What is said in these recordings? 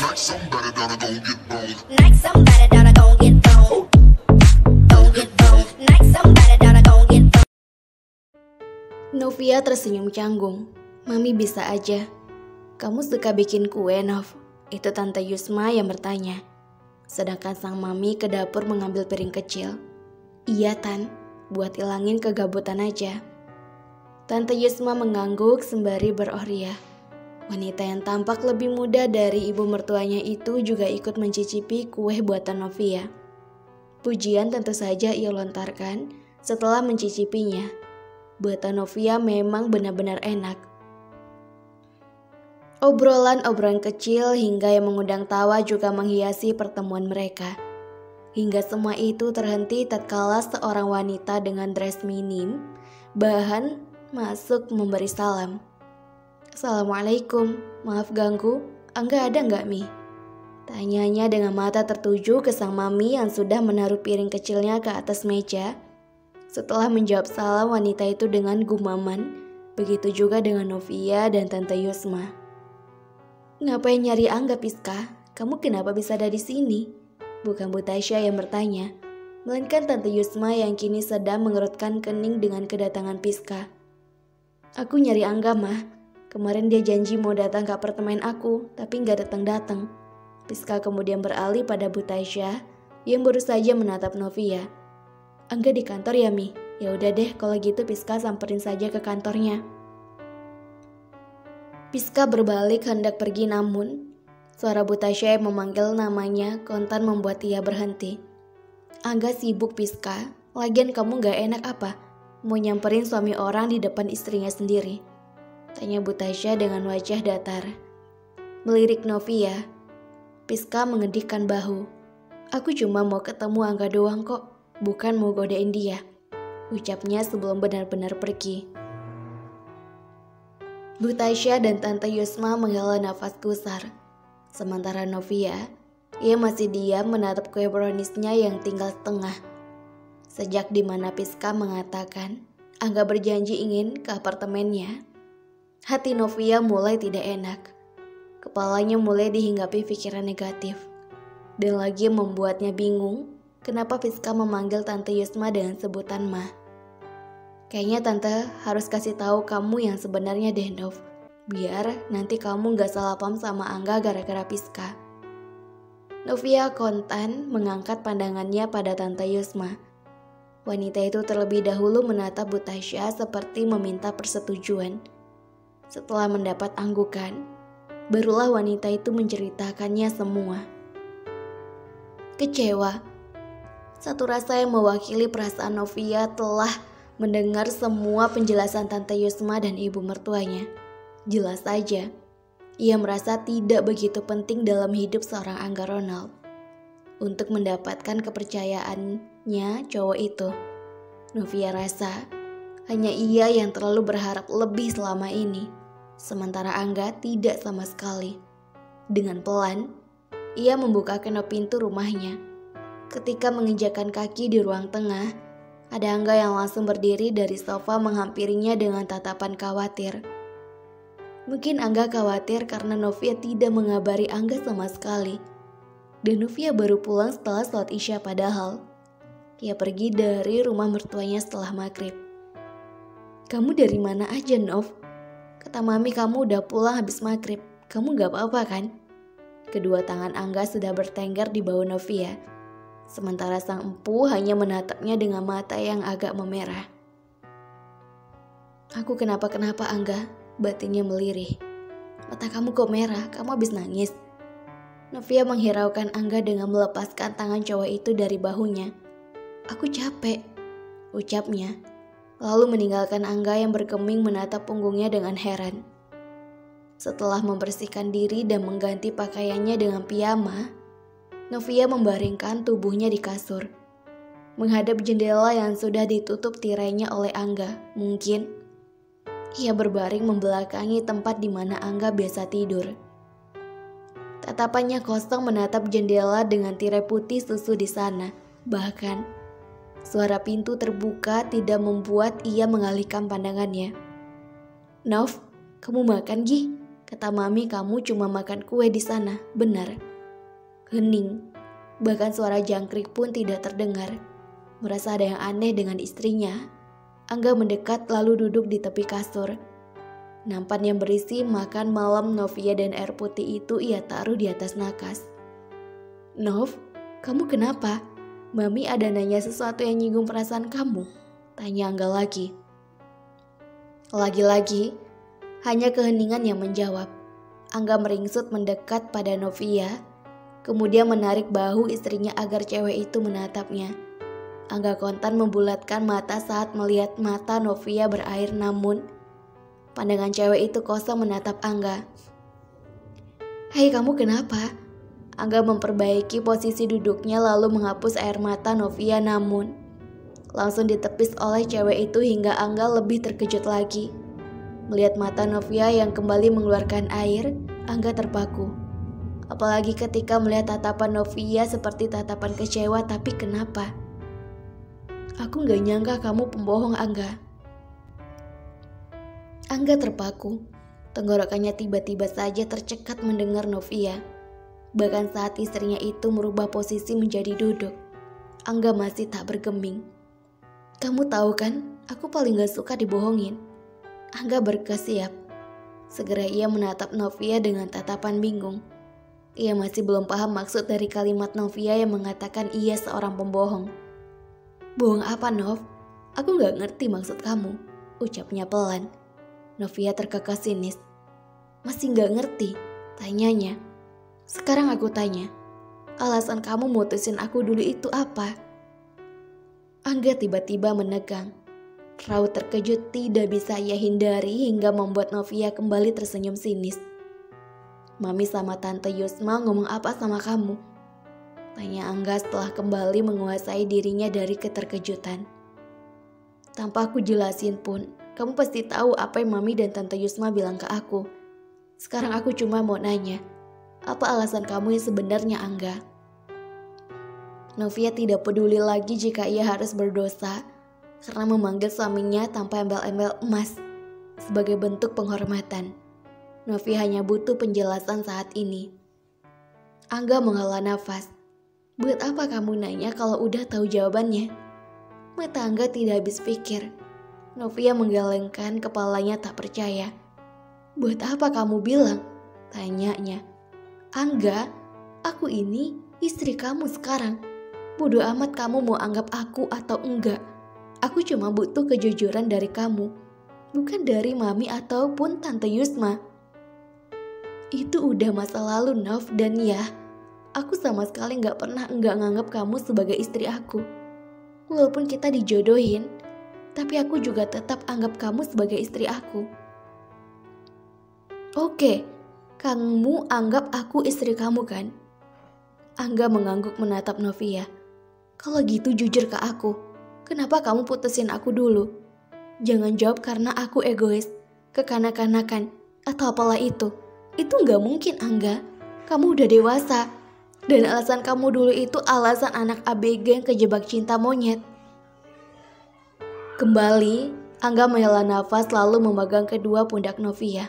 Like somebody gonna go get boned. Like somebody that I gon' get thrown. Gon' get thrown. Like somebody that I gon' get thrown. Novia tersenyum canggung. Mami bisa aja. Kamu suka bikin kue, Nov? Itu Tante Yusma yang bertanya. Sedangkan sang mami ke dapur mengambil piring kecil. Iya, Tan. Buat ilangin kegabutan aja. Tante Yusma mengangguk sembari beroria. Wanita yang tampak lebih muda dari ibu mertuanya itu juga ikut mencicipi kue buatan Novia. Pujian tentu saja ia lontarkan setelah mencicipinya. Buatan Novia memang benar-benar enak. Obrolan-obrolan kecil hingga yang mengundang tawa juga menghiasi pertemuan mereka. Hingga semua itu terhenti tatkala seorang wanita dengan dress minim, bahan masuk memberi salam. Assalamualaikum, maaf ganggu, Angga ada nggak Mi? Tanyanya dengan mata tertuju ke sang mami yang sudah menaruh piring kecilnya ke atas meja. Setelah menjawab salam wanita itu dengan gumaman, begitu juga dengan Novia dan Tante Yusma. Ngapain nyari Angga, Piska? Kamu kenapa bisa ada di sini? Bukan Bu Tasya yang bertanya, melainkan Tante Yusma yang kini sedang mengerutkan kening dengan kedatangan Piska. Aku nyari Angga, Mah. Kemarin dia janji mau datang ke apartemen aku, tapi nggak datang-datang. Piska kemudian beralih pada Bu Tasya yang baru saja menatap Novia. Angga di kantor ya, Mi? Ya udah deh, kalau gitu Piska samperin saja ke kantornya. Piska berbalik hendak pergi namun suara Bu Tasya yang memanggil namanya kontan membuat ia berhenti. Angga sibuk, Piska. Lagian kamu gak enak apa? Mau nyamperin suami orang di depan istrinya sendiri? Tanya Bu Tasya dengan wajah datar. Melirik Novia. Piska mengedikkan bahu. Aku cuma mau ketemu Angga doang kok, bukan mau godain dia. Ucapnya sebelum benar-benar pergi. Bu Tasya dan Tante Yusma menghela nafas gusar. Sementara Novia, ia masih diam menatap kue browniesnya yang tinggal setengah. Sejak dimana Piska mengatakan Angga berjanji ingin ke apartemennya, hati Novia mulai tidak enak. Kepalanya mulai dihinggapi pikiran negatif. Dan lagi membuatnya bingung kenapa Piska memanggil Tante Yusma dengan sebutan Ma. Kayaknya Tante harus kasih tahu kamu yang sebenarnya deh, Nov. Biar nanti kamu gak salah paham sama Angga gara-gara Piska. Novia kontan mengangkat pandangannya pada Tante Yusma. Wanita itu terlebih dahulu menatap Bu Tasya seperti meminta persetujuan. Setelah mendapat anggukan, barulah wanita itu menceritakannya semua. Kecewa. Satu rasa yang mewakili perasaan Novia telah mendengar semua penjelasan Tante Yusma dan ibu mertuanya. Jelas saja, ia merasa tidak begitu penting dalam hidup seorang Angga Ronald. Untuk mendapatkan kepercayaannya cowok itu, Novia rasa hanya ia yang terlalu berharap lebih selama ini, sementara Angga tidak sama sekali. Dengan pelan, ia membuka kedok pintu rumahnya. Ketika menginjakkan kaki di ruang tengah, ada Angga yang langsung berdiri dari sofa menghampirinya dengan tatapan khawatir. Mungkin Angga khawatir karena Novia tidak mengabari Angga sama sekali. Dan Novia baru pulang setelah sholat Isya padahal ia pergi dari rumah mertuanya setelah maghrib. Kamu dari mana aja, Nov? Kata mami kamu udah pulang habis maghrib. Kamu gak apa-apa kan? Kedua tangan Angga sudah bertengger di bahu Novia. Sementara sang empu hanya menatapnya dengan mata yang agak memerah. Aku kenapa-kenapa Angga? Batinnya melirih. Mata kamu kok merah? Kamu habis nangis? Novia menghiraukan Angga dengan melepaskan tangan cowok itu dari bahunya. Aku capek, ucapnya. Lalu meninggalkan Angga yang bergeming menatap punggungnya dengan heran. Setelah membersihkan diri dan mengganti pakaiannya dengan piyama, Novia membaringkan tubuhnya di kasur, menghadap jendela yang sudah ditutup tirainya oleh Angga. Mungkin ia berbaring membelakangi tempat di mana Angga biasa tidur. Tatapannya kosong menatap jendela dengan tirai putih susu di sana. Bahkan suara pintu terbuka tidak membuat ia mengalihkan pandangannya. Nov, kamu makan Gi? Kata mami kamu cuma makan kue di sana, benar? Hening, bahkan suara jangkrik pun tidak terdengar. Merasa ada yang aneh dengan istrinya, Angga mendekat lalu duduk di tepi kasur. Nampan yang berisi makan malam Novia dan air putih itu ia taruh di atas nakas. Nov, kamu kenapa? Mami ada nanya sesuatu yang nyinggung perasaan kamu? Tanya Angga lagi. Lagi-lagi, hanya keheningan yang menjawab. Angga meringsut mendekat pada Novia, kemudian menarik bahu istrinya agar cewek itu menatapnya. Angga kontan membulatkan mata saat melihat mata Novia berair, namun pandangan cewek itu kosong menatap Angga. Hei, kamu kenapa? Angga memperbaiki posisi duduknya lalu menghapus air mata Novia, namun langsung ditepis oleh cewek itu hingga Angga lebih terkejut lagi. Melihat mata Novia yang kembali mengeluarkan air, Angga terpaku. Apalagi ketika melihat tatapan Novia seperti tatapan kecewa, tapi kenapa? Aku gak nyangka kamu pembohong, Angga. Angga terpaku. Tenggorokannya tiba-tiba saja tercekat mendengar Novia. Bahkan saat istrinya itu merubah posisi menjadi duduk, Angga masih tak bergeming. Kamu tahu kan, aku paling gak suka dibohongin. Angga berkesiap. Segera ia menatap Novia dengan tatapan bingung. Ia masih belum paham maksud dari kalimat Novia yang mengatakan ia seorang pembohong. Bohong apa, Nov? Aku gak ngerti maksud kamu, ucapnya pelan. Novia terkekeh sinis. Masih gak ngerti? Tanyanya. Sekarang aku tanya, alasan kamu mutusin aku dulu itu apa? Angga tiba-tiba menegang. Raut terkejut tidak bisa ia hindari hingga membuat Novia kembali tersenyum sinis. Mami sama Tante Yusma ngomong apa sama kamu? Tanya Angga setelah kembali menguasai dirinya dari keterkejutan. Tanpa aku jelasin pun, kamu pasti tahu apa yang Mami dan Tante Yusma bilang ke aku. Sekarang aku cuma mau nanya, apa alasan kamu yang sebenarnya, Angga? Novia tidak peduli lagi jika ia harus berdosa karena memanggil suaminya tanpa embel-embel emas sebagai bentuk penghormatan. Novia hanya butuh penjelasan saat ini. Angga menghela nafas. Buat apa kamu nanya kalau udah tahu jawabannya? Mata Angga tidak habis pikir. Novia menggelengkan kepalanya tak percaya. Buat apa kamu bilang? Tanyanya. Angga, aku ini istri kamu sekarang. Bodoh amat kamu mau anggap aku atau enggak. Aku cuma butuh kejujuran dari kamu, bukan dari Mami ataupun Tante Yusma. Itu udah masa lalu, Nov, dan ya, aku sama sekali gak pernah enggak nganggap kamu sebagai istri aku. Walaupun kita dijodohin, tapi aku juga tetap anggap kamu sebagai istri aku. Oke, kamu anggap aku istri kamu kan? Angga mengangguk menatap Novia. Kalau gitu jujur ke aku. Kenapa kamu putusin aku dulu? Jangan jawab karena aku egois, kekanak-kanakan, atau apalah itu. Itu gak mungkin, Angga. Kamu udah dewasa. Dan alasan kamu dulu itu alasan anak ABG yang kejebak cinta monyet. Kembali, Angga menghela nafas lalu memegang kedua pundak Novia.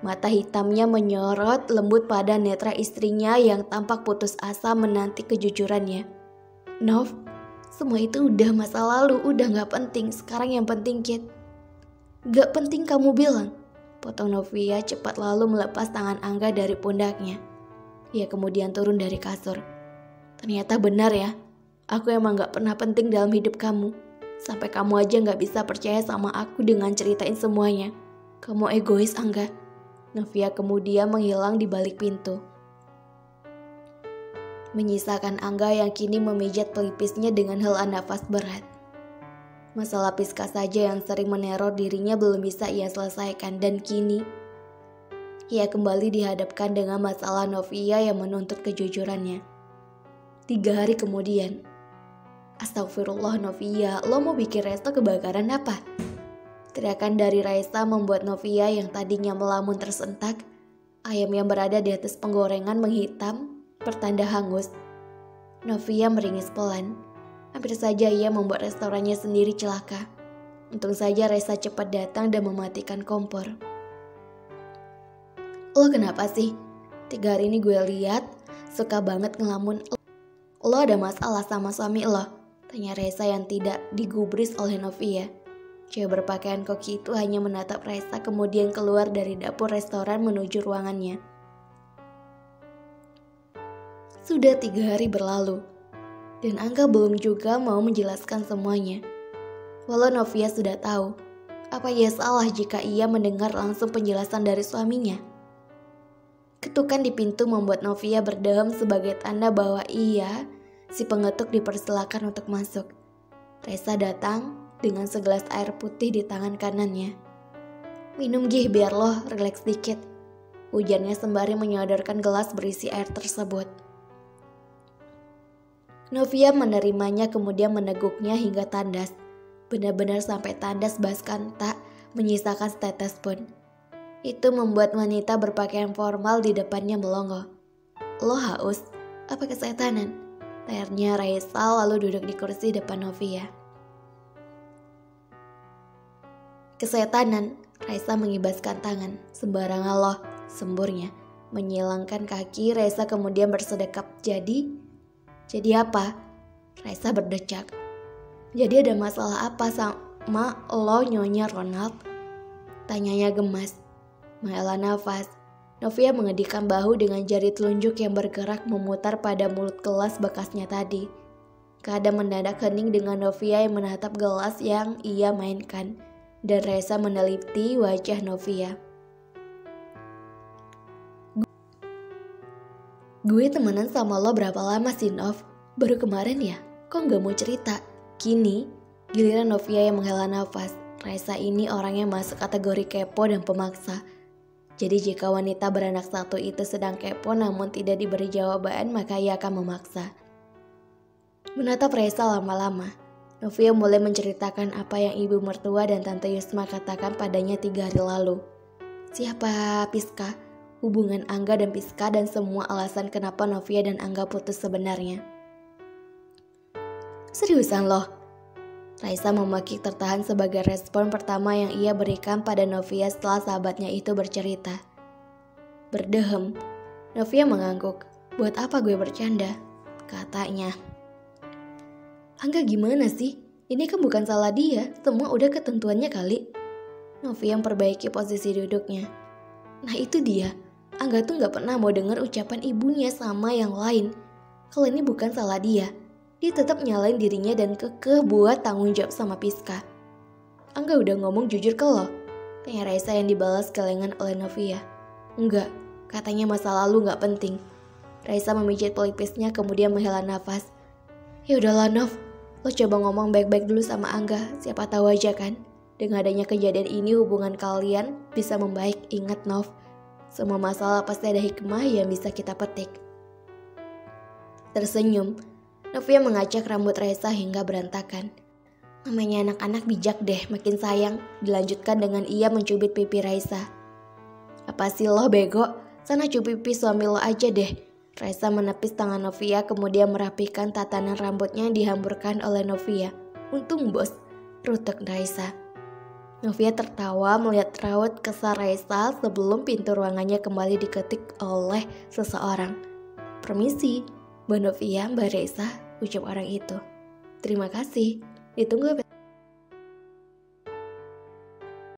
Mata hitamnya menyorot lembut pada netra istrinya yang tampak putus asa menanti kejujurannya. Nov, semua itu udah masa lalu, udah gak penting. Sekarang yang penting, Kit. Gak penting kamu bilang. Potong Novia cepat lalu melepas tangan Angga dari pundaknya. Ia kemudian turun dari kasur. Ternyata benar ya, aku emang gak pernah penting dalam hidup kamu. Sampai kamu aja gak bisa percaya sama aku dengan ceritain semuanya. Kamu egois, Angga. Novia kemudian menghilang di balik pintu. Menyisakan Angga yang kini memijat pelipisnya dengan hela nafas berat. Masalah Piska saja yang sering meneror dirinya belum bisa ia selesaikan, dan kini ia kembali dihadapkan dengan masalah Novia yang menuntut kejujurannya. 3 hari kemudian. Astagfirullah Novia, lo mau bikin resto kebakaran apa? Teriakan dari Raisa membuat Novia yang tadinya melamun tersentak. Ayam yang berada di atas penggorengan menghitam, pertanda hangus. Novia meringis pelan. Hampir saja ia membuat restorannya sendiri celaka. Untung saja Raisa cepat datang dan mematikan kompor. Lo kenapa sih? 3 hari ini gue lihat suka banget ngelamun. Lo ada masalah sama suami lo? Tanya Raisa yang tidak digubris oleh Novia. Cewek berpakaian koki itu hanya menatap Raisa kemudian keluar dari dapur restoran menuju ruangannya. Sudah 3 hari berlalu, dan Angga belum juga mau menjelaskan semuanya. Walau Novia sudah tahu, apa ia salah jika ia mendengar langsung penjelasan dari suaminya? Ketukan di pintu membuat Novia berdeham sebagai tanda bahwa ia, si pengetuk, dipersilakan untuk masuk. Raisa datang dengan segelas air putih di tangan kanannya. Minum gih biar lo rileks dikit, ujarnya sembari menyodorkan gelas berisi air tersebut. Novia menerimanya kemudian meneguknya hingga tandas. Benar-benar sampai tandas bahkan tak menyisakan setetes pun. Itu membuat wanita berpakaian formal di depannya melongo. Lo haus? Apa kesetanan? Tanya Raisa lalu duduk di kursi depan Novia. Kesetanan, Raisa mengibaskan tangan. Sembarangan loh, semburnya. Menyilangkan kaki, Raisa kemudian bersedekap. Jadi apa? Raisa berdecak. Jadi ada masalah apa sama lo Nyonya Ronald? Tanyanya gemas. Menghela nafas. Novia mengedikkan bahu dengan jari telunjuk yang bergerak memutar pada mulut gelas bekasnya tadi. Keadaan mendadak hening dengan Novia yang menatap gelas yang ia mainkan. Dan Raisa meneliti wajah Novia. Gue temenan sama lo berapa lama sih, Nov? Baru kemarin ya? Kok gak mau cerita? Kini, giliran Novia yang menghela nafas. Raisa ini orang yang masuk kategori kepo dan pemaksa. Jadi jika wanita beranak satu itu sedang kepo namun tidak diberi jawaban, maka ia akan memaksa. Menatap Raisa lama-lama, Novia mulai menceritakan apa yang ibu mertua dan tante Yusma katakan padanya 3 hari lalu. Siapa Piska, hubungan Angga dan Piska, dan semua alasan kenapa Novia dan Angga putus sebenarnya. Seriusan loh? Raisa memakik tertahan sebagai respon pertama yang ia berikan pada Novia setelah sahabatnya itu bercerita. Berdehem, Novia mengangguk. Buat apa gue bercanda? Katanya. Angga gimana sih? Ini kan bukan salah dia, semua udah ketentuannya kali. Novia memperbaiki posisi duduknya. Nah itu dia, Angga tuh gak pernah mau dengar ucapan ibunya sama yang lain. Kalau ini bukan salah dia tetap nyalain dirinya dan kekeh buat tanggung jawab sama Piska. Angga udah ngomong jujur ke lo? Tanya Raisa yang dibalas kelengan oleh Novia. Enggak, katanya masa lalu gak penting. Raisa memijit pelipisnya kemudian menghela nafas. Ya udahlah Nov, lo coba ngomong baik-baik dulu sama Angga, siapa tahu aja kan. Dengan adanya kejadian ini hubungan kalian bisa membaik. Ingat Nov, semua masalah pasti ada hikmah yang bisa kita petik. Tersenyum, Novia mengacak rambut Raisa hingga berantakan. Namanya anak-anak bijak deh, makin sayang. Dilanjutkan dengan ia mencubit pipi Raisa. Apa sih lo bego? Sana cubit pipi suami lo aja deh. Raisa menepis tangan Novia kemudian merapikan tatanan rambutnya yang dihamburkan oleh Novia. Untung bos, rutek Raisa. Novia tertawa melihat raut kesal Raisa sebelum pintu ruangannya kembali diketik oleh seseorang. Permisi, Mbak Novia, Mbak Raisa, ucap orang itu. Terima kasih, ditunggu